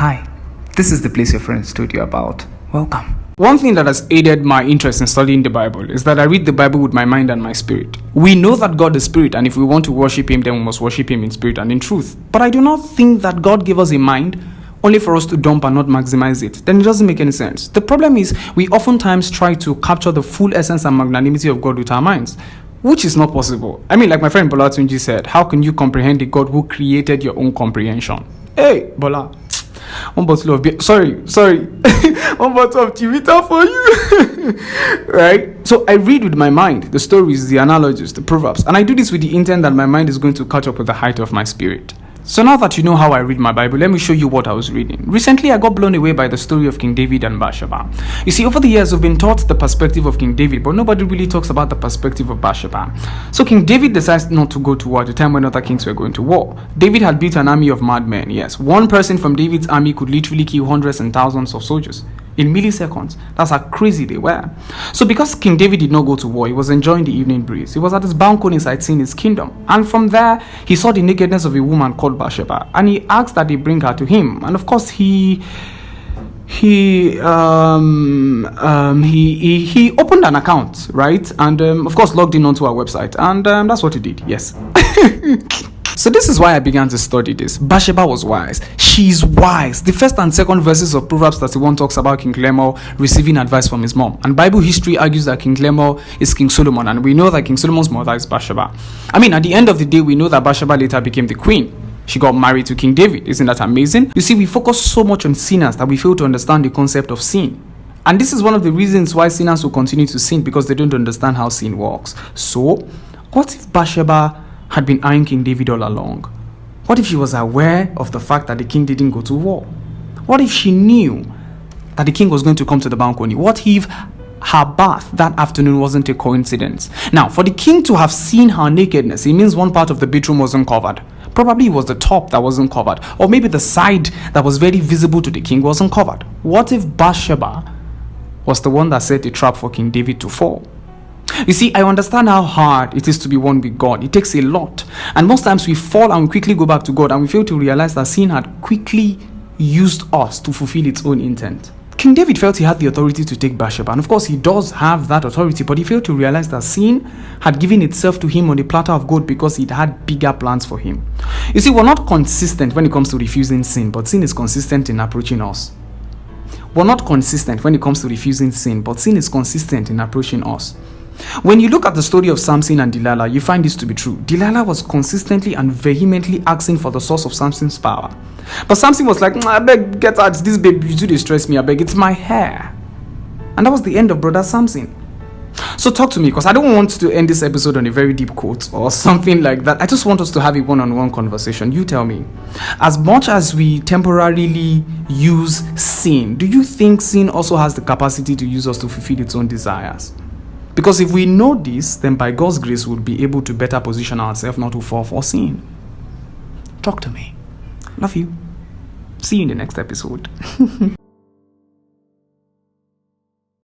Hi, this is the place your friends told you about. Welcome. One thing that has aided my interest in studying the Bible is that I read the Bible with my mind and my spirit. We know that God is spirit, and if we want to worship Him, then we must worship Him in spirit and in truth. But I do not think that God gave us a mind only for us to dump and not maximize it. Then it doesn't make any sense. The problem is we oftentimes try to capture the full essence and magnanimity of God with our minds, which is not possible. I mean, like my friend Bola Tunji said, how can you comprehend the God who created your own comprehension? Hey, Bola. One bottle of beer. Sorry. One bottle of Chivita for you. Right? So I read with my mind the stories, the analogies, the proverbs, and I do this with the intent that my mind is going to catch up with the height of my spirit. So now that you know how I read my Bible, let me show you what I was reading. Recently, I got blown away by the story of King David and Bathsheba. You see, over the years, we've been taught the perspective of King David, but nobody really talks about the perspective of Bathsheba. So King David decides not to go to war at the time when other kings were going to war. David had built an army of madmen, yes. One person from David's army could literally kill hundreds and thousands of soldiers in milliseconds. That's how crazy they were. So because King David did not go to war, he was enjoying the evening breeze. He was at his balcony sightseeing his kingdom. And from there, he saw the nakedness of a woman called Bathsheba. And he asked that they bring her to him. And of course, he opened an account, right? And of course, logged in onto our website. And that's what he did, yes. So this is why I began to study this. Bathsheba was wise. She's wise. The first and second verses of Proverbs 31 talks about King Lemuel receiving advice from his mom. And Bible history argues that King Lemuel is King Solomon. And we know that King Solomon's mother is Bathsheba. I mean, at the end of the day, we know that Bathsheba later became the queen. She got married to King David. Isn't that amazing? You see, we focus so much on sinners that we fail to understand the concept of sin. And this is one of the reasons why sinners will continue to sin, because they don't understand how sin works. So, what if Bathsheba had been eyeing King David all along? What if she was aware of the fact that the king didn't go to war? What if she knew that the king was going to come to the balcony? What if her bath that afternoon wasn't a coincidence? Now, for the king to have seen her nakedness, it means one part of the bedroom wasn't covered. Probably it was the top that wasn't covered, or maybe the side that was very visible to the king wasn't covered. What if Bathsheba was the one that set the trap for King David to fall? You see, I understand how hard it is to be one with God. It takes a lot. And most times we fall and we quickly go back to God, and we fail to realize that sin had quickly used us to fulfill its own intent. King David felt he had the authority to take Bathsheba, and of course he does have that authority, but he failed to realize that sin had given itself to him on a platter of gold because it had bigger plans for him. You see, we're not consistent when it comes to refusing sin, but sin is consistent in approaching us. We're not consistent when it comes to refusing sin, but sin is consistent in approaching us. When you look at the story of Samson and Delilah, you find this to be true. Delilah was consistently and vehemently asking for the source of Samson's power. But Samson was like, I beg, get out, this babe, you do distress me, I beg, it's my hair. And that was the end of brother Samson. So talk to me, because I don't want to end this episode on a very deep quote or something like that. I just want us to have a one-on-one conversation. You tell me, as much as we temporarily use sin, do you think sin also has the capacity to use us to fulfill its own desires? Because if we know this, then by God's grace, we'll be able to better position ourselves not to fall for sin. Talk to me. Love you. See you in the next episode.